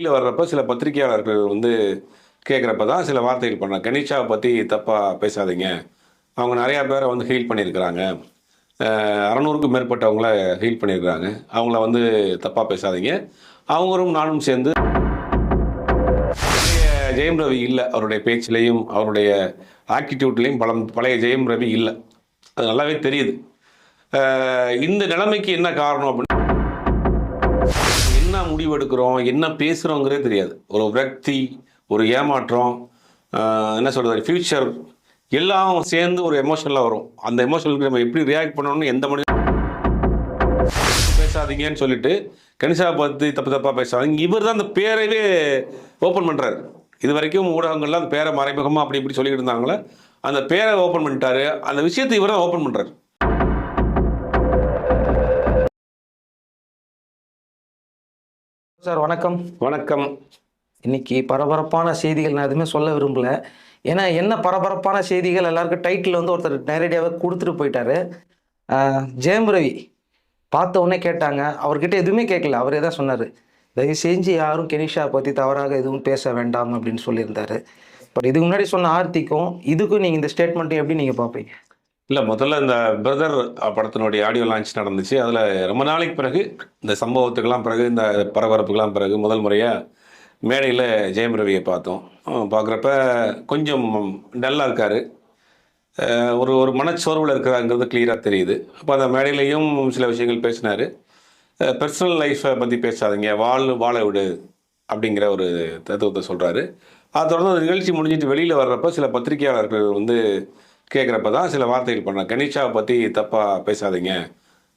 வெளியில் வர்றப்ப சில பத்திரிகையாளர்கள் வந்து கேட்குறப்ப தான் சில வார்த்தைகள் பண்ணாங்க. கனிஷாவை பற்றி தப்பாக பேசாதீங்க. அவங்க நிறையா பேரை வந்து ஹீல் பண்ணியிருக்கிறாங்க. 600க்கும் மேற்பட்டவங்கள ஹீல் பண்ணியிருக்கிறாங்க. அவங்கள வந்து தப்பாக பேசாதீங்க. அவங்களும் நானும் சேர்ந்து ஜெயம் ரவி இல்லை. அவருடைய பேச்சிலையும் அவருடைய ஆட்டிடியூட்லேயும் பழைய ஜெயம் ரவி இல்லை. அது நல்லாவே தெரியுது. இந்த நிலைமைக்கு என்ன காரணம் அப்படின்னு என்ன முடிவு எடுக்கிறோம், என்ன பேசுகிறோங்கிறதே தெரியாது. ஒரு விரக்தி, ஒரு ஏமாற்றம், என்ன சொல்கிறது, ஃப்யூச்சர் எல்லாம் சேர்ந்து ஒரு எமோஷனலாக வரும். அந்த எமோஷனுக்கு நம்ம எப்படி ரியாக்ட் பண்ணணும்னு எந்த மனிதன் பேசாதீங்கன்னு சொல்லிட்டு கனிஷாவை பற்றி தப்பாக பேசாதீங்க. இவர் தான் அந்த பேரையே ஓப்பன் பண்ணுறாரு. இது வரைக்கும் ஊடகங்கள்லாம் அந்த பேரை மறைமுகமாக அப்படி இப்படி சொல்லிட்டு இருந்தாங்களே, அந்த பேரை ஓப்பன் பண்ணிட்டாரு. அந்த விஷயத்தை இவர் தான் ஓப்பன் பண்ணுறாரு. சார் வணக்கம். வணக்கம். இன்னைக்கு பரபரப்பான செய்திகள் நான் எதுவுமே சொல்ல விரும்பல. ஏன்னா என்ன பரபரப்பான செய்திகள் எல்லாருக்கும் டைட்டில் வந்து ஒருத்தர் நேரடியாகவே கொடுத்துட்டு போயிட்டாரு. ஜெயம் ரவி பார்த்த உடனே கேட்டாங்க, அவர்கிட்ட எதுவுமே கேட்கல. அவரே தான் சொன்னார், தயவு செஞ்சு யாரும் கனிஷா பற்றி தவறாக எதுவும் பேச வேண்டாம் அப்படின்னு சொல்லியிருந்தாரு. பட் இதுக்கு முன்னாடி சொன்ன ஆர்த்திக்கும் இதுக்கும் நீங்கள் இந்த ஸ்டேட்மெண்ட்டையும் எப்படி நீங்கள் பார்ப்பீங்க? இல்லை, முதல்ல இந்த பிரதர் படத்தினுடைய ஆடியோ லான்ச் நடந்துச்சு. அதில் ரொம்ப நாளைக்கு பிறகு, இந்த சம்பவத்துக்கெல்லாம் பிறகு, இந்த பரபரப்புக்கெல்லாம் பிறகு முதல் முறையாக மேடையில் ஜெயம் ரவியை பார்த்தோம். பார்க்குறப்ப கொஞ்சம் டல்லாக இருக்கார். ஒரு மனச்சோர்வில் இருக்கிறாங்கிறது கிளியராக தெரியுது. அப்போ அந்த மேடையிலையும் சில விஷயங்கள் பேசினார். பர்சனல் லைஃப்பை பற்றி பேசாதீங்க, வாழ விடு அப்படிங்கிற ஒரு தத்துவத்தை சொல்கிறாரு. அதை தொடர்ந்து அந்த நிகழ்ச்சி முடிஞ்சிட்டு வெளியில் வர்றப்போ சில பத்திரிகையாளர்கள் வந்து கேட்குறப்ப தான் சில வார்த்தைகள் பண்ணாங்க. கனிஷாவை பற்றி தப்பாக பேசாதீங்க.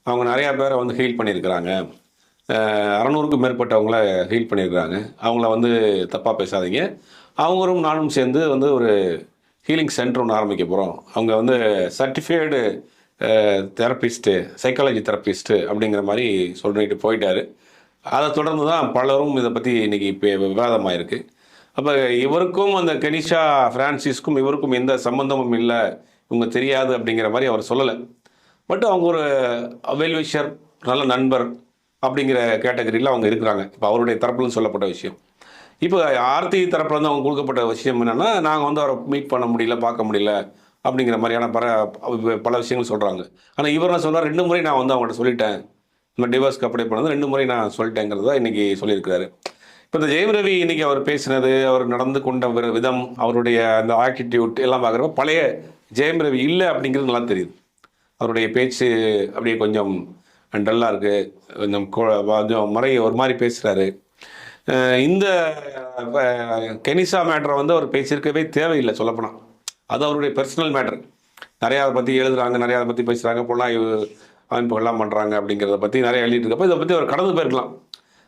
அவங்க நிறையா பேரை வந்து ஹீல் பண்ணியிருக்கிறாங்க. 600க்கும் மேற்பட்டவங்கள ஹீல் பண்ணியிருக்கிறாங்க. அவங்கள வந்து தப்பாக பேசாதீங்க. அவங்களும் நானும் சேர்ந்து வந்து ஒரு ஹீலிங் சென்டர் ஒன்று ஆரம்பிக்க போகிறோம். அவங்க வந்து சர்டிஃபைடு தெரப்பிஸ்ட்டு, சைக்காலஜி தெரப்பிஸ்ட்டு அப்படிங்கிற மாதிரி சொல்லிட்டு போயிட்டார். அதை தொடர்ந்து தான் பலரும் இதை பற்றி இன்றைக்கி இப்போ விவாதமாக இருக்குது. அப்போ இவருக்கும் அந்த கனிஷா ஃப்ரான்சிஸ்க்கும் இவருக்கும் எந்த சம்மந்தமும் இல்லை, இவங்க தெரியாது அப்படிங்கிற மாதிரி அவர் சொல்லலை. பட் அவங்க ஒரு வெல்விஷர், நல்ல நண்பர் அப்படிங்கிற கேட்டகரியில் அவங்க இருக்கிறாங்க. இப்போ அவருடைய தரப்புலன்னு சொல்லப்பட்ட விஷயம். இப்போ ஆர்த்தி தரப்புல வந்து அவங்க கொடுக்கப்பட்ட விஷயம் என்னென்னா, நாங்கள் வந்து அவரை மீட் பண்ண முடியல, பார்க்க முடியல அப்படிங்கிற மாதிரியான பல விஷயங்கள் சொல்கிறாங்க. ஆனால் இவர் என்ன சொல்கிறார், 2 முறை நான் வந்து அவங்கள்ட்ட சொல்லிட்டேன், இந்த டிவோர்ஸ்க்கு அப்ளை பண்ணது 2 முறை நான் சொல்லிட்டேங்கிறத இன்றைக்கி சொல்லியிருக்கிறாரு. இப்போ இந்த ஜெயம் ரவி இன்றைக்கி அவர் பேசினது, அவர் நடந்து கொண்ட விதம், அவருடைய அந்த ஆட்டிடியூட் எல்லாம் பார்க்குறப்ப பழைய ஜெயம் ரவி இல்லை அப்படிங்கிறது நல்லா தெரியுது. அவருடைய பேச்சு அப்படியே கொஞ்சம் டல்லாக இருக்குது, கொஞ்சம் ஒரு மாதிரி பேசுகிறாரு. இந்த கனிஷா மேட்டரை வந்து அவர் பேசியிருக்கவே தேவையில்லை சொல்லப்போனால். அது அவருடைய பர்சனல் மேட்ரு. நிறையா அதை பற்றி எழுதுகிறாங்க, நிறையா அதை பற்றி பேசுகிறாங்க, பொருளாய்வு அமைப்புகள்லாம் பண்ணுறாங்க அப்படிங்கிறத பற்றி நிறையா எழுதிட்டு இருக்கப்போ இதை பற்றி அவர் கடந்து போயிருக்கலாம்.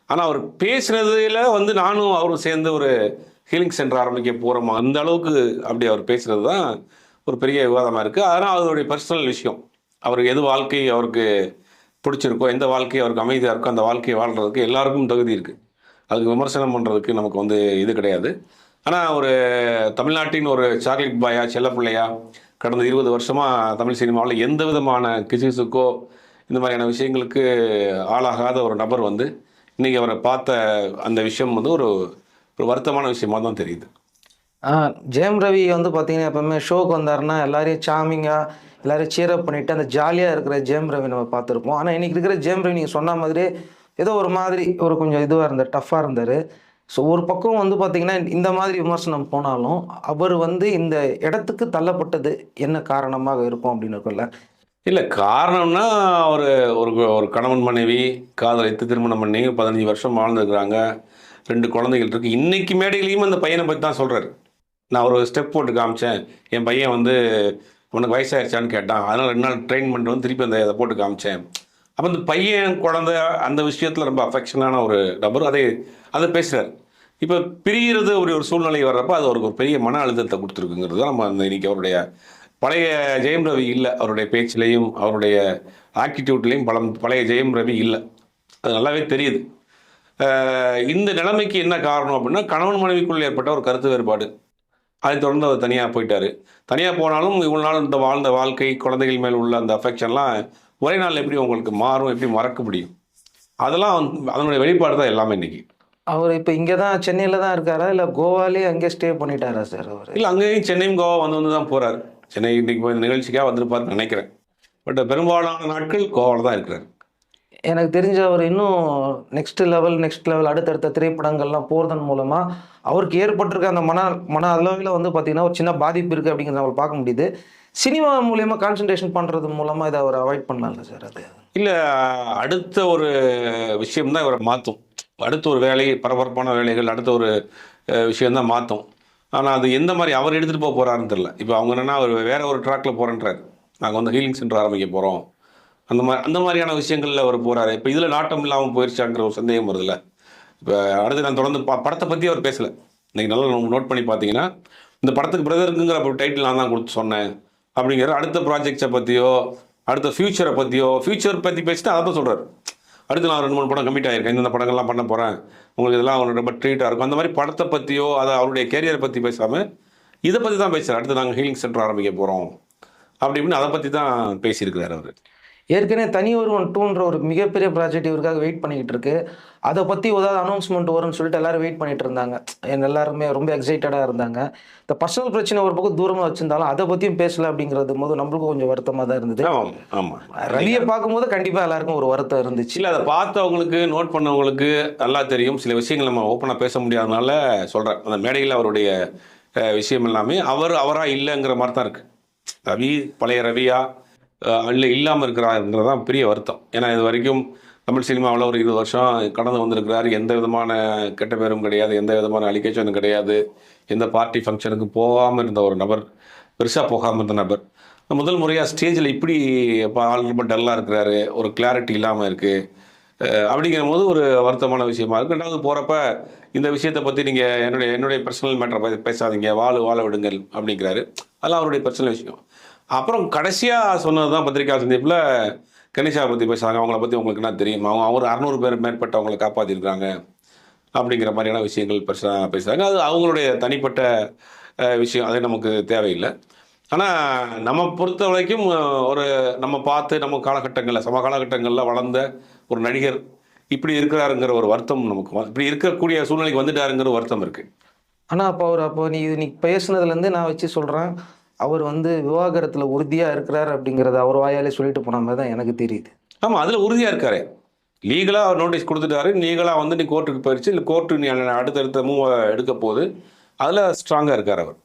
ஆனால் அவர் பேசுனதில் வந்து நானும் அவரும் சேர்ந்து ஒரு ஹீலிங் சென்டர் ஆரம்பிக்க போகிறோமா, அந்த அளவுக்கு அப்படி அவர் பேசுகிறது தான் ஒரு பெரிய விவாதமாக இருக்குது. அதனால் அவருடைய பர்சனல் விஷயம். அவருக்கு எது வாழ்க்கை அவருக்கு பிடிச்சிருக்கோ, எந்த வாழ்க்கை அவருக்கு அமைதியாக இருக்கோ அந்த வாழ்க்கையை வாழ்கிறதுக்கு எல்லாருக்கும் தகுதி இருக்குது. அதுக்கு விமர்சனம் பண்ணுறதுக்கு நமக்கு வந்து இது கிடையாது. ஆனால் ஒரு தமிழ்நாட்டின் ஒரு சாக்லேட் பாயா, செல்லப்பிள்ளையா, கடந்த 20 வருஷமாக தமிழ் சினிமாவில் எந்த விதமான கிசுகிசுக்கோ இந்த மாதிரியான விஷயங்களுக்கு ஆளாகாத ஒரு நபர் வந்து இன்றைக்கி அவரை பார்த்த அந்த விஷயம் வந்து ஒரு வருத்தமான விஷயமாக தான் தெரியுது. ஜெயம் ரவி வந்து பார்த்தீங்கன்னா எப்பவுமே ஷோக்கு வந்தாருன்னா எல்லாரையும் சாமிங்காக எல்லாரையும் சீரப் பண்ணிவிட்டு அந்த ஜாலியாக இருக்கிற ஜெயம் ரவி நம்ம பார்த்துருப்போம். ஆனால் இன்றைக்கி இருக்கிற ஜெயம் ரவி நீங்கள் சொன்ன மாதிரி ஏதோ ஒரு மாதிரி ஒரு கொஞ்சம் இதுவாக இருந்தார், டஃப்பாக இருந்தார். ஸோ ஒரு பக்கம் வந்து பார்த்திங்கன்னா இந்த மாதிரி விமர்சனம் போனாலும் அவர் வந்து இந்த இடத்துக்கு தள்ளப்பட்டது என்ன காரணமாக இருக்கும் அப்படின்னு இருக்குல்ல? இல்லை, காரணம்னா ஒரு ஒரு கணவன் மனைவி காதலித்து திருமணம் பண்ணி 15 வருஷம் வாழ்ந்துருக்குறாங்க, 2 குழந்தைகள் இருக்குது. இன்றைக்கி மேடையிலையும் அந்த பையனை பற்றி தான் சொல்கிறார். நான் ஒரு ஸ்டெப் போட்டு காமிச்சேன், என் பையன் வந்து உனக்கு வயசாகிடுச்சான்னு கேட்டான், அதனால் 2 நாள் ட்ரெயின் பண்ணிட்டு வந்து திருப்பி அதை போட்டு காமிச்சேன். அப்போ இந்த பையன் குழந்தை அந்த விஷயத்தில் ரொம்ப அஃபெக்ஷனான ஒரு நபர் அதை பேசுகிறார். இப்போ பிரிகிறது ஒரு சூழ்நிலை வர்றப்போ அது அவருக்கு ஒரு பெரிய மன அழுத்தத்தை கொடுத்துருக்குங்கிறது தான் நம்ம அந்த இன்றைக்கி அவருடைய பழைய ஜெயம் ரவி இல்லை. அவருடைய பேச்சிலையும் அவருடைய ஆட்டிடியூட்லேயும் பழைய ஜெயம் ரவி இல்லை. அது நல்லாவே தெரியுது. இந்த நிலைமைக்கு என்ன காரணம் அப்படின்னா, கணவன் மனைவிக்குள் ஏற்பட்ட ஒரு கருத்து வேறுபாடு. அதை தொடர்ந்து அவர் தனியாக போயிட்டார். தனியாக போனாலும் இவ்வளோ நாள் இந்த வாழ்ந்த வாழ்க்கை, குழந்தைகள் மேல் உள்ள அந்த அஃபெக்ஷன்லாம் ஒரே நாள் எப்படி உங்களுக்கு மாறும், எப்படி மறக்க முடியும்? அதெல்லாம் அதனுடைய வெளிப்பாடு தான் எல்லாமே இன்றைக்கி. அவர் இப்போ இங்கே தான் சென்னையில் தான் இருக்காரா, இல்லை கோவாலே அங்கே ஸ்டே பண்ணிட்டாரா சார் அவர்? இல்லை, அங்கேயும் சென்னையும் கோவா வந்து தான் போகிறார். சென்னை இன்னைக்கு போய் இந்த நிகழ்ச்சிக்காக வந்திருப்பாருன்னு நினைக்கிறேன். பட் பெரும்பாலான நாட்கள் கோவாவில் தான் இருக்கிறார். எனக்கு தெரிஞ்ச அவர் இன்னும் நெக்ஸ்ட் லெவல் அடுத்தடுத்த திரைப்படங்கள்லாம் போகிறதன் மூலமாக அவருக்கு ஏற்பட்டிருக்க அந்த மன அளவில் வந்து பார்த்திங்கன்னா ஒரு சின்ன பாதிப்பு இருக்குது அப்படிங்கிறத நம்ம பார்க்க முடியுது. சினிமா மூலியமாக கான்சன்ட்ரேஷன் பண்ணுறது மூலமாக இதை அவர் அவாய்ட் பண்ணலாம்ல சார் அது? இல்லை, அடுத்த ஒரு விஷயம் தான் இவரை மாற்றும். அடுத்த ஒரு வேலை, பரபரப்பான வேலைகள், அடுத்த ஒரு விஷயந்தான் மாற்றும். ஆனால் அது எந்த மாதிரி அவர் எடுத்துகிட்டு போக போகிறாருன்னு தெரில. இப்போ அவங்க என்னென்னா அவர் வேற ஒரு ட்ராக்ல போகிறேன்றார். நாங்கள் வந்து ஹீலிங் சென்டர் ஆரம்பிக்க போகிறோம், அந்த மாதிரியான விஷயங்களில் அவர் போகிறாரு. இப்போ இதில் நாட்டம் இல்லாமல் போயிடுச்சாங்கிற ஒரு சந்தேகம் வருதுல்ல. இப்போ அடுத்து நான் தொடர்ந்து படத்தை பற்றி அவர் பேசலை. இன்றைக்கி நல்லா நோட் பண்ணி பார்த்தீங்கன்னா, இந்த படத்துக்கு பிரதருக்குங்கிற டைட்டில் நான் தான் கொடுத்து சொன்னேன் அப்படிங்கிற அடுத்த ப்ராஜெக்ட்ஸை பற்றியோ, அடுத்த ஃப்யூச்சரை பற்றியோ, ஃப்யூச்சர் பற்றி பேசிட்டு அதை தான் சொல்கிறார். அடுத்து நான் 2-3 படம் கமிட் ஆகிருக்கேன், இந்த படங்கள்லாம் பண்ண போகிறேன், உங்களுக்கு இதெல்லாம் அவங்களுக்கு ரொம்ப ட்ரீட்டாக இருக்கும், அந்த மாதிரி படத்தை பற்றியோ அதை அவருடைய கேரியரை பற்றி பேசாமல் இதை பற்றி தான் பேசுகிறார். அடுத்து நாங்கள் ஹீலிங் சென்டர் ஆரம்பிக்க போகிறோம் அப்படின்னு அதை பற்றி தான் பேசியிருக்கிறார் அவர். ஏற்கனவே தனி ஒருவன் 2ன்ற ஒரு மிகப்பெரிய ப்ராஜெக்ட் இவருக்காக வெயிட் பண்ணிக்கிட்டு இருக்கு. அதை பற்றி ஏதாவது அனௌன்ஸ்மெண்ட் வரும்னு சொல்லிட்டு எல்லாரும் வெயிட் பண்ணிட்டு இருந்தாங்க. எல்லாருமே ரொம்ப எக்ஸைட்டடாக இருந்தாங்க. இந்த பர்சனல் பிரச்சனை ஒரு பக்கம் தூரமாக வச்சிருந்தாலும் அதை பற்றியும் பேசல அப்படிங்கிறது போது நம்மளுக்கும் கொஞ்சம் வருத்தமாக தான் இருந்தது. ஆமாம், ரவியை பார்க்கும்போது கண்டிப்பாக எல்லாருக்கும் ஒரு வருத்தம் இருந்துச்சு. இல்லை, அதை பார்த்தவங்களுக்கு, நோட் பண்ணவங்களுக்கு நல்லா தெரியும். சில விஷயங்கள் நம்ம ஓப்பனாக பேச முடியாதனால சொல்கிறேன். அந்த மேடையில் அவருடைய விஷயம் எல்லாமே அவராக இல்லைங்கிற மாதிரி தான் இருக்குது. ரவி பழைய ரவியா இல்லை இல்லாமல் இருக்கிறாருங்கிறது தான் பெரிய வருத்தம். ஏன்னா இது வரைக்கும் தமிழ் சினிமாவில் ஒரு 20 வருஷம் கடந்து வந்திருக்கிறார். எந்த விதமான கெட்ட பேரும் கிடையாது, எந்த விதமான அலிகேஷனும் கிடையாது, எந்த பார்ட்டி ஃபங்க்ஷனுக்கு போகாமல் இருந்த ஒரு நபர், பெருசாக போகாமல் இருந்த நபர் முதல் முறையாக ஸ்டேஜில் இப்படி ஆள் ரொம்ப டல்லாக இருக்கிறாரு, ஒரு கிளாரிட்டி இல்லாமல் இருக்குது. அப்படிங்கிற போது ஒரு வருத்தமான விஷயமா இருக்குது. ரெண்டாவது போகிறப்ப இந்த விஷயத்தை பற்றி நீங்கள் என்னுடைய பர்சனல் மேட்டரை பேசாதீங்க, வாழ விடுங்கள் அப்படிங்கிறாரு. அதெல்லாம் அவருடைய பர்சனல் விஷயம். அப்புறம் கடைசியாக சொன்னது தான் பத்திரிகா சந்திப்பில் கணேஷாவை பற்றி பேசுகிறாங்க. அவங்கள பற்றி உங்களுக்கு என்ன தெரியும், அவர் 600 பேர் மேற்பட்டவங்களை காப்பாற்றிருக்காங்க அப்படிங்கிற மாதிரியான விஷயங்கள் பேசுகிறாங்க. அது அவங்களுடைய தனிப்பட்ட விஷயம், அது நமக்கு தேவையில்லை. ஆனால் நம்ம பொறுத்த வரைக்கும் நம்ம பார்த்து நம்ம சம காலகட்டங்களில் வளர்ந்த ஒரு நடிகர் இப்படி இருக்கிறாருங்கிற ஒரு வருத்தம் நமக்கு, இப்படி இருக்கக்கூடிய சூழ்நிலைக்கு வந்துட்டாருங்கிற வருத்தம் இருக்குது. ஆனால் அப்போ நீ பேசுனதுலேருந்து நான் வச்சு சொல்கிறேன், அவர் வந்து விவாகரத்தில் உறுதியாக இருக்கிறார் அப்படிங்கிறத அவர் வாயாலே சொல்லிட்டு போன மாதிரி தான் எனக்கு தெரியுது. ஆமாம், அதில் உறுதியாக இருக்காரு. லீகலாக அவர் நோட்டீஸ் கொடுத்துட்டாரு. லீகலாக வந்து நீ கோர்ட்டுக்கு போயிடுச்சு, இல்லை கோர்ட்டு நீ அடுத்தடுத்த மூவ் எடுக்க போகுது, அதில் ஸ்ட்ராங்காக இருக்கார் அவர்.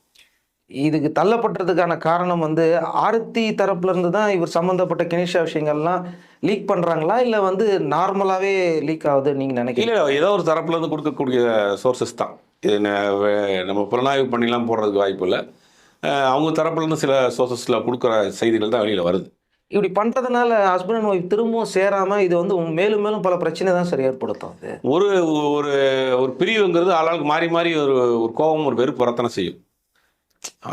இதுக்கு தள்ளப்பட்டதுக்கான காரணம் வந்து ஆர்த்தி தரப்புலேருந்து தான் இவர் சம்மந்தப்பட்ட கணேஷா விஷயங்கள்லாம் லீக் பண்ணுறாங்களா, இல்லை வந்து நார்மலாகவே லீக் ஆகுது நீங்கள் நினைக்கிறீங்க? இல்லை, ஏதோ ஒரு தரப்புலேருந்து கொடுக்கக்கூடிய சோர்சஸ் தான் இது. நம்ம புலனாய்வு பண்ணிலாம் போடுறதுக்கு வாய்ப்பு இல்லை. அவங்க தரப்புலேருந்து சில சோர்சஸில் கொடுக்குற செய்திகள் தான் வெளியில் வருது. இப்படி பண்ணுறதுனால ஹஸ்பண்ட் அண்ட் ஒய்ஃப் திரும்பவும் சேராமல் இது வந்து மேலும் மேலும் பல பிரச்சனை தான் சரி ஏற்படுத்தும். அது ஒரு ஒரு பிரிவுங்கிறது ஆளாளுக்கு மாறி மாறி ஒரு கோபம், ஒரு வெறுப்பு வரத்தனை செய்யும்.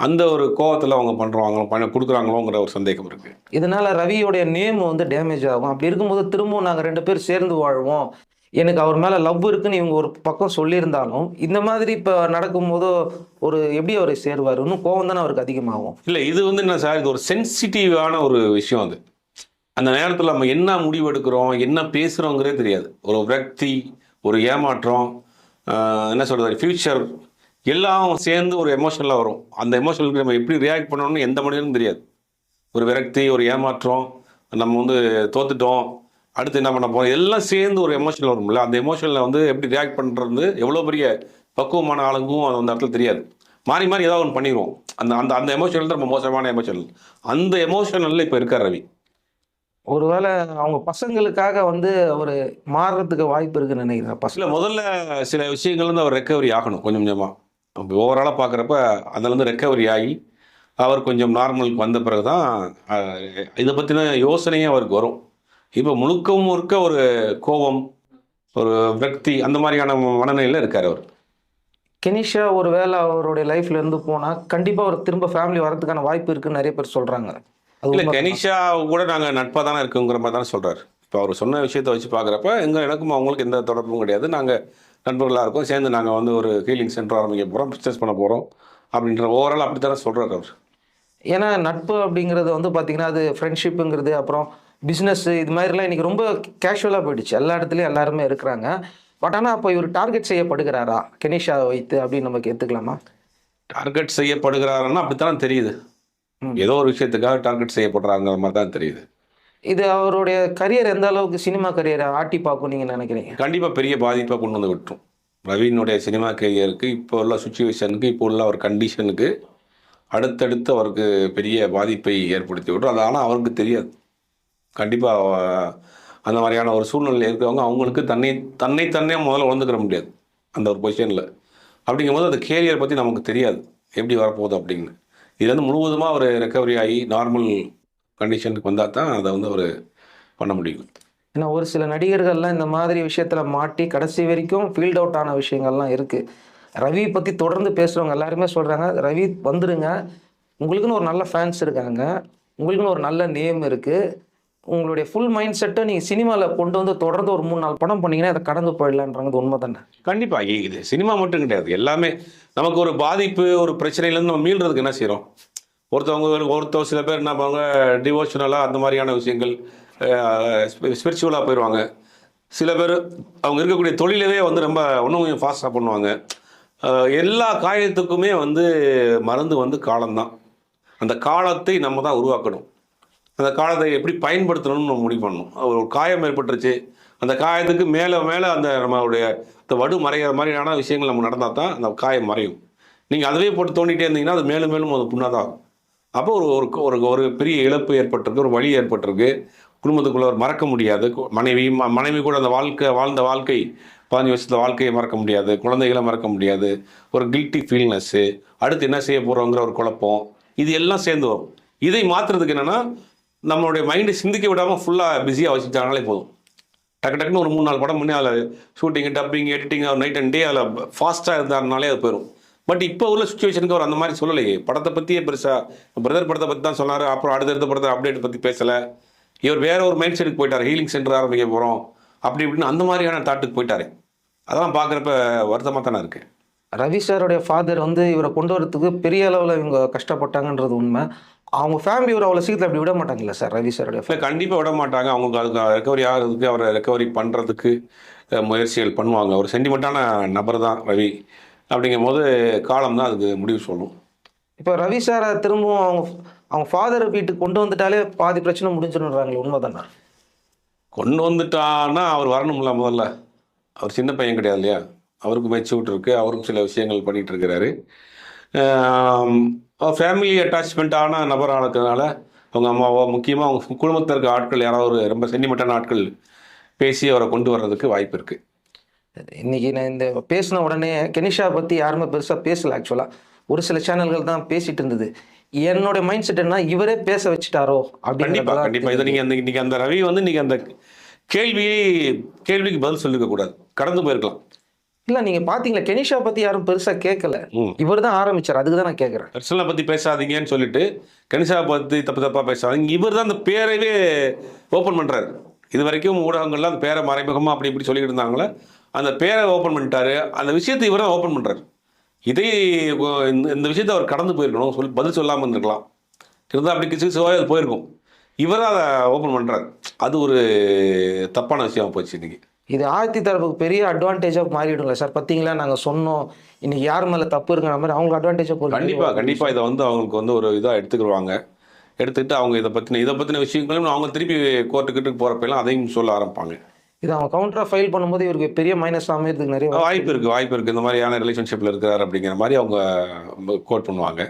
அந்த ஒரு கோவத்தில் அவங்க கொடுக்குறாங்களோங்கிற ஒரு சந்தேகம் இருக்குது. இதனால ரவியோடைய நேம் வந்து டேமேஜ் ஆகும். அப்படி இருக்கும்போது திரும்பவும் நாங்கள் 2 பேர் சேர்ந்து வாழ்வோம், எனக்கு அவர் மேலே லவ் இருக்குன்னு இவங்க ஒரு பக்கம் சொல்லியிருந்தாலும் இந்த மாதிரி இப்போ நடக்கும்போதோ எப்படி அவரை சேருவார்? இன்னும் கோவம் தானே அவருக்கு அதிகமாகும். இல்லை, இது வந்து என்ன சார், இது ஒரு சென்சிட்டிவான ஒரு விஷயம். அது அந்த நேரத்தில் நம்ம என்ன முடிவு எடுக்கிறோம், என்ன பேசுகிறோங்கிறதே தெரியாது. ஒரு விரக்தி, ஒரு ஏமாற்றம், என்ன சொல்கிறது, ஃப்யூச்சர் எல்லாம் சேர்ந்து ஒரு எமோஷனலாக வரும். அந்த எமோஷனலுக்கு நம்ம எப்படி ரியாக்ட் பண்ணணும்னு எந்த மனிதனும் தெரியாது. ஒரு விரக்தி, ஒரு ஏமாற்றம், நம்ம வந்து தோத்துட்டோம், அடுத்து என்ன பண்ண போகிறோம், எல்லாம் சேர்ந்து ஒரு எமோஷனல் வரும்ல. அந்த எமோஷனில் வந்து எப்படி ரியாக்ட் பண்ணுறது, எவ்வளோ பெரிய பக்குவமான ஆளுங்கும் அது அந்த இடத்துல தெரியாது. மாறி மாறி ஏதாவது ஒன்று பண்ணிடுவோம். அந்த அந்த அந்த எமோஷனல் தான் ரொம்ப மோசமான எமோஷனல். அந்த எமோஷனலில் இப்போ இருக்கார் ரவி. ஒருவேளை அவங்க பசங்களுக்காக வந்து அவர் மாறுறதுக்கு வாய்ப்பு இருக்குன்னு நினைக்கிறேன். பசங்க முதல்ல சில விஷயங்கள் வந்து அவர் ரெக்கவரி ஆகணும் கொஞ்சம் கொஞ்சமாக. ஓவராலாக பார்க்குறப்ப அதிலேருந்து ரெக்கவரி ஆகி அவர் கொஞ்சம் நார்மலுக்கு வந்த பிறகு தான் இதை பற்றின யோசனையே அவருக்கு வரும். இப்போ முழுக்க ஒரு கோபம், ஒரு விரக்தி, அந்த மாதிரியான மனநிலையில் இருக்கார் அவர். கெனிஷா ஒரு வேளை அவருடைய லைஃப்ல இருந்து போனால் கண்டிப்பாக அவர் திரும்ப ஃபேமிலி வரதுக்கான வாய்ப்பு இருக்குன்னு நிறைய பேர் சொல்கிறாங்க. இல்லை, கெனிஷா கூட நாங்கள் நட்பாக தானே இருக்குங்கிற மாதிரி தானே சொல்கிறார். இப்போ அவர் சொன்ன விஷயத்தை வச்சு பார்க்குறப்ப எனக்கும் அவங்களுக்கு எந்த தொடர்பும் கிடையாது, நாங்கள் நண்பர்களாக இருக்கோம், சேர்ந்து நாங்கள் வந்து ஒரு ஹீலிங் சென்டர் ஆரம்பிக்க போகிறோம், பிஸ்னஸ் பண்ண போகிறோம் அப்படின்ற ஓவரால் அப்படி தானே சொல்கிறார் அவர். ஏன்னா நட்பு அப்படிங்கிறது வந்து பார்த்திங்கன்னா அது ஃப்ரெண்ட்ஷிப்புங்கிறது, அப்புறம் பிஸ்னஸ், இது மாதிரிலாம் இன்றைக்கி ரொம்ப கேஷுவலாக போயிடுச்சு. எல்லா இடத்துலையும் எல்லாருமே இருக்கிறாங்க. பட் ஆனால் அப்போ இவர் டார்கெட் செய்யப்படுகிறாரா கெனிஷாவை வைத்து அப்படின்னு நமக்கு எடுத்துக்கலாமா? டார்கெட் செய்யப்படுகிறாருன்னா அப்படித்தான் தெரியுது. ஏதோ ஒரு விஷயத்துக்காக டார்கெட் செய்யப்படுறாங்கிற மாதிரி தான் தெரியுது. இது அவருடைய கரியர் எந்த அளவுக்கு சினிமா கரியரை ஆட்டி பார்க்கும் நீங்கள் நினைக்கிறீங்க? கண்டிப்பாக பெரிய பாதிப்பை கொண்டு வந்து விட்டுரும். ரவியினுடைய சினிமா கரியருக்கு இப்போ உள்ள சுச்சுவேஷனுக்கு, இப்போ உள்ள ஒரு கண்டிஷனுக்கு அடுத்தடுத்து அவருக்கு பெரிய பாதிப்பை ஏற்படுத்தி விட்டுரும். அது ஆனால் அவருக்கு தெரியாது. கண்டிப்பாக அந்த மாதிரியான ஒரு சூழ்நிலை இருக்கிறவங்க அவங்களுக்கு தன்னை முதல்ல உணர்ந்துக்கிற முடியாது அந்த ஒரு பொசிஷனில். அப்படிங்கும்போது அந்த கேரியர் பற்றி நமக்கு தெரியாது எப்படி வரப்போகுது அப்படின்னு. இதுலேருந்து முழுவதுமாக ஒரு ரெக்கவரி ஆகி நார்மல் கண்டிஷனுக்கு வந்தால் தான் அதை வந்து அவர் பண்ண முடியும். ஏன்னா ஒரு சில நடிகர்கள்லாம் இந்த மாதிரி விஷயத்தில் மாட்டி கடைசி வரைக்கும் ஃபீல்ட் அவுட் ஆன விஷயங்கள்லாம் இருக்குது. ரவி பற்றி தொடர்ந்து பேசுகிறவங்க எல்லாருமே சொல்கிறாங்க, ரவி வந்துடுங்க, உங்களுக்குன்னு ஒரு நல்ல ஃபேன்ஸ் இருக்காங்க, உங்களுக்குன்னு ஒரு நல்ல நேம் இருக்குது, உங்களுடைய ஃபுல் மைண்ட் செட்டை நீங்கள் சினிமாவில் கொண்டு வந்து தொடர்ந்து ஒரு 3-4 படம் பண்ணீங்கன்னா அதை கடந்து போயிடலான்றது உண்மை தானே? கண்டிப்பாக இது சினிமா மட்டும் கிடையாது, எல்லாமே நமக்கு ஒரு பாதிப்பு ஒரு பிரச்சனையிலேருந்து நம்ம மீள்றதுக்கு என்ன செய்கிறோம். ஒருத்தர் சில பேர் என்ன பண்ணுவாங்க, டிவோஷனலாக அந்த மாதிரியான விஷயங்கள் ஸ்பிரிச்சுவலாக போயிடுவாங்க. சில பேர் அவங்க இருக்கக்கூடிய தொழிலவே வந்து ரொம்ப இன்னும் கொஞ்சம் ஃபாஸ்ட்டாக பண்ணுவாங்க. எல்லா காயத்துக்குமே வந்து மருந்து வந்து காலம்தான். அந்த காலத்தை நம்ம தான் உருவாக்கணும். அந்த காலத்தை எப்படி பயன்படுத்தணும்னு நம்ம முடிவு பண்ணணும். ஒரு காயம் ஏற்பட்டுருச்சு, அந்த காயத்துக்கு மேலே மேலே அந்த நம்மளுடைய வடு மறைகிற மாதிரியான விஷயங்கள் நம்ம நடந்தால் தான் அந்த காயம் மறையும். நீங்கள் அதுவே போட்டு தோண்டிகிட்டே இருந்தீங்கன்னா அது மேலும் மேலும் அது புண்ணாக தான் ஆகும். அப்போ ஒரு ஒரு பெரிய இழப்பு ஏற்பட்டிருக்கு, ஒரு வலி ஏற்பட்டிருக்கு. குடும்பத்துக்குள்ளே ஒரு மறக்க முடியாது. மனைவி கூட அந்த வாழ்ந்த வாழ்க்கை 15 வருஷத்துல வாழ்க்கையை மறக்க முடியாது, குழந்தைகளை மறக்க முடியாது, ஒரு கில்ட்டி ஃபீல்னஸ்ஸு, அடுத்து என்ன செய்ய போகிறோங்கிற ஒரு குழப்பம், இது எல்லாம் சேர்ந்து வரும். இதை மாற்றுறதுக்கு என்னென்னா நம்மளுடைய மைண்டை சிந்திக்க விடாமல் ஃபுல்லாக பிஸியாக வச்சுட்டாங்களே போதும். டக்குன்னு ஒரு 3-4 படம் பண்ணி அதில் shooting, dubbing, editing, night and day அதில் ஃபாஸ்ட்டாக இருந்தாருனாலே அது போயிடும். பட் இப்போ உள்ள சுச்சுவேஷனுக்கு அவர் அந்த மாதிரி சொல்லலையே. படத்தை பற்றியே பெருசாக பிரதர் படத்தை பற்றி தான் சொன்னார். அப்புறம் அடுத்தடுத்த படத்தை அப்டேட் பற்றி பேசலை. இவர் வேற ஒரு மைண்ட் செட்டுக்கு போயிட்டார். ஹீலிங் சென்டர் ஆரம்பிக்க போகிறோம் அப்படி இப்படின்னு அந்த மாதிரியான தாட்டுக்கு போயிட்டாரு. அதெல்லாம் பார்க்குறப்ப வருத்தமாக தானே இருக்குது. ரவி சாருடைய ஃபாதர் வந்து இவரை கொண்டு வரதுக்கு பெரிய அளவில் இவங்க கஷ்டப்பட்டாங்கன்றது உண்மை. அவங்க ஃபேமிலி இவர் அவ்வளோ சீக்கிரம் அப்படி விட மாட்டாங்கல்ல சார் ரவி சாருடைய? கண்டிப்பாக விட மாட்டாங்க. அவங்களுக்கு அதுக்கு ரெக்கவரி ஆகிறதுக்கு, அவரை ரெக்கவரி பண்ணுறதுக்கு முயற்சிகள் பண்ணுவாங்க. ஒரு சென்டிமெண்ட்டான நபர் தான் ரவி. அப்படிங்கும் போது காலம் தான் அதுக்கு முடிவு சொல்லும். இப்போ ரவி சாரை திரும்பவும் அவங்க ஃபாதர் வீட்டுக்கு கொண்டு வந்துட்டாலே பாதி பிரச்சனை முடிஞ்சுன்றாங்களே, உண்மை தானே? கொண்டு வந்துட்டான்னா அவர் வரணும்ல முதல்ல. அவர் சின்ன பையன் கிடையாது இல்லையா? அவருக்கு மெச்சூரிட்டி இருக்குது, அவருக்கும் சில விஷயங்கள் பண்ணிகிட்டு இருக்கிறாரு. ஃபேமிலி அட்டாச்மெண்ட்டான நபராக இருக்கிறதுனால அவங்க அம்மாவோ முக்கியமாக அவங்க குடும்பத்தில் இருக்க ஆட்கள் யாராவது ஒரு ரொம்ப சென்டிமெண்ட்டான ஆட்கள் பேசி அவரை கொண்டு வர்றதுக்கு வாய்ப்பு இருக்குது. இன்றைக்கி நான் இந்த பேசின உடனே கெனிஷா பற்றி யாருமே பெருசாக பேசலை. ஆக்சுவலாக ஒரு சில சேனல்கள் தான் பேசிகிட்டு இருந்தது. என்னோட மைண்ட் செட் என்ன, இவரே பேச வச்சுட்டாரோ அப்படின்னு. கண்டிப்பாக இதை நீங்கள் இன்றைக்கி அந்த ரவி வந்து இன்றைக்கி அந்த கேள்விக்கு பதில் சொல்லிக்கக்கூடாது, கடந்து போயிருக்கலாம். இல்லை நீங்கள் பார்த்தீங்களா, கெனிஷா பற்றி யாரும் பெருசாக கேட்கல, இவர் தான் ஆரம்பித்தார். அதுக்கு தான் நான் கேட்குறேன். பர்சனலை பற்றி பேசாதீங்கன்னு சொல்லிட்டு கெனிஷா பற்றி தப்பாக பேசாதீங்க. இவர் தான் அந்த பேரையே ஓப்பன் பண்ணுறாரு. இது வரைக்கும் ஊடகங்கள்லாம் அந்த பேரை மறைமுகமாக அப்படி இப்படி சொல்லிக்கிட்டு இருந்தாங்களே, அந்த பேரை ஓப்பன் பண்ணிட்டாரு. அந்த விஷயத்தை இவர் தான் ஓப்பன் பண்ணுறாரு. இந்த விஷயத்தை அவர் கடந்து போயிருக்கணும், பதில் சொல்லாமல் இருந்திருக்கலாம். இருந்தால் அப்படி கிசுவாக அது போயிருக்கும். இவர் அதை ஓப்பன் பண்ணுறாரு. அது ஒரு தப்பான விஷயமா போச்சு இன்றைக்கி. இது ஆர்த்தி தரப்புக்கு பெரிய அட்வான்டேஜாக மாறிடும்ல சார்? பார்த்தீங்களா, நாங்கள் சொன்னோம், இன்னைக்கு யார் மேலே தப்பு இருக்கிற மாதிரி அவங்களுக்கு அட்வான்டேஜாக போகும். கண்டிப்பாக இதை வந்து அவங்களுக்கு வந்து ஒரு இதாக எடுத்துக்கிடுவாங்க. எடுத்துக்கிட்டு அவங்க இதை பற்றின விஷயங்களும் அவங்க திருப்பி கோர்ட்டுக்கிட்டு போகிறப்பெல்லாம் அதையும் சொல்ல ஆரம்பிப்பாங்க. இது அவங்க கவுண்டராக ஃபைல் பண்ணும்போது இவருக்கு பெரிய மைனஸ் அமைகிறதுக்கு நிறைய வாய்ப்பு இருக்குது. இந்த மாதிரியான ரிலேஷன்ஷிப்பில் இருக்கிறார் அப்படிங்கிற மாதிரி அவங்க கோட் பண்ணுவாங்க.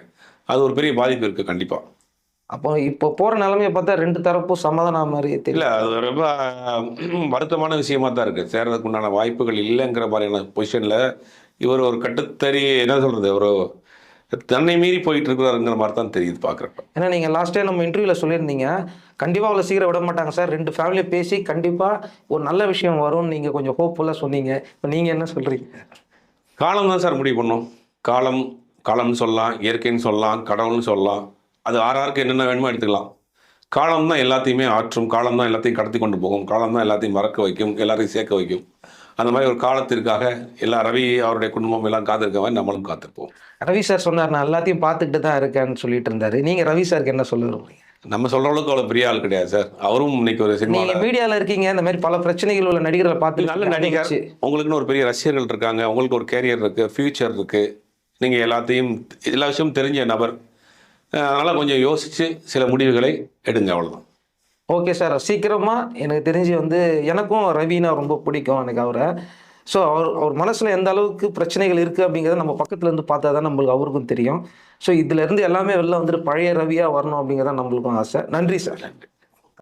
அது ஒரு பெரிய பாதிப்பு இருக்குது கண்டிப்பாக. அப்போ இப்போ போகிற நிலைமையை பார்த்தா 2 தரப்பும் சமாதானம் மாதிரி தெரியல. அது ரொம்ப வருத்தமான விஷயமா தான் இருக்குது. சேர்றதுக்கு உண்டான வாய்ப்புகள் இல்லைங்கிற மாதிரியான பொசிஷனில் இவர் ஒரு கட்டுத்தறி என்ன சொல்கிறது, ஒரு தன்னை மீறி போயிட்டு இருக்கிறாருங்கிற மாதிரி தான் தெரியுது பார்க்குறப்ப. ஏன்னா நீங்கள் லாஸ்ட் டைம் நம்ம இன்டர்வியூவில் சொல்லியிருந்தீங்க, கண்டிப்பாக அவ்வளோ சீக்கிரம் விட மாட்டாங்க சார், 2 ஃபேமிலியை பேசி கண்டிப்பாக ஒரு நல்ல விஷயம் வரும்னு நீங்கள் கொஞ்சம் ஹோப்ஃபுல்லாக சொன்னீங்க. இப்போ நீங்கள் என்ன சொல்கிறீங்க? காலம் தான் சார் முடிவு பண்ணும். காலம்னு சொல்லலாம், இயற்கைன்னு சொல்லலாம், கடவுள்னு சொல்லலாம். அது யாருக்கு என்னென்ன வேணுமோ எடுத்துக்கலாம். காலம் தான் எல்லாத்தையுமே ஆற்றும். காலம் தான் எல்லாத்தையும் கடத்தி கொண்டு போகும். காலம் தான் எல்லாத்தையும் மறக்க வைக்கும், எல்லாரையும் சேர்க்க வைக்கும். அந்த மாதிரி ஒரு காலத்திற்காக ரவி அவருடைய குடும்பம் எல்லாம் காத்திருக்க மாதிரி நம்மளும் காத்திருப்போம். ரவி சார் சொன்னார், நான் எல்லாத்தையும் பார்த்துக்கிட்டு தான் இருக்கேன்னு சொல்லிட்டு இருந்தாரு. நீங்கள் ரவி சாருக்கு என்ன சொல்ல விரும்புறீங்க? நம்ம சொல்ற அளவுக்கு அவ்வளோ பெரிய ஆள் கிடையாது சார். அவரும் இன்னைக்கு ஒரு நீங்க சினிமாவில் மீடியால இருக்கீங்க, இந்த மாதிரி பல பிரச்சனைகள் உள்ள நடிகர்களை பார்த்து நல்ல நடிகர். உங்களுக்குன்னு ஒரு பெரிய ரசிகர்கள் இருக்காங்க, உங்களுக்கு ஒரு கேரியர் இருக்கு, ஃபியூச்சர் இருக்கு. நீங்க எல்லா விஷயமும் தெரிஞ்ச நபர். அதனால கொஞ்சம் யோசிச்சு சில முடிவுகளை எடுங்க, அவ்வளவுதான். ஓகே சார், சீக்கிரமா எனக்கு தெரிஞ்சு வந்து எனக்கும் ரவினா ரொம்ப பிடிக்கும் எனக்கு அவரை. ஸோ அவர் மனசுல எந்த அளவுக்கு பிரச்சனைகள் இருக்கு அப்படிங்கிறத நம்ம பக்கத்துல இருந்து பார்த்தா தான் நம்மளுக்கு அவருக்கும் தெரியும். ஸோ இதுல இருந்து எல்லாமே வெளில வந்துட்டு பழைய ரவியா வரணும் அப்படிங்கிறத நம்மளுக்கும் ஆசை. நன்றி சார். நன்றி.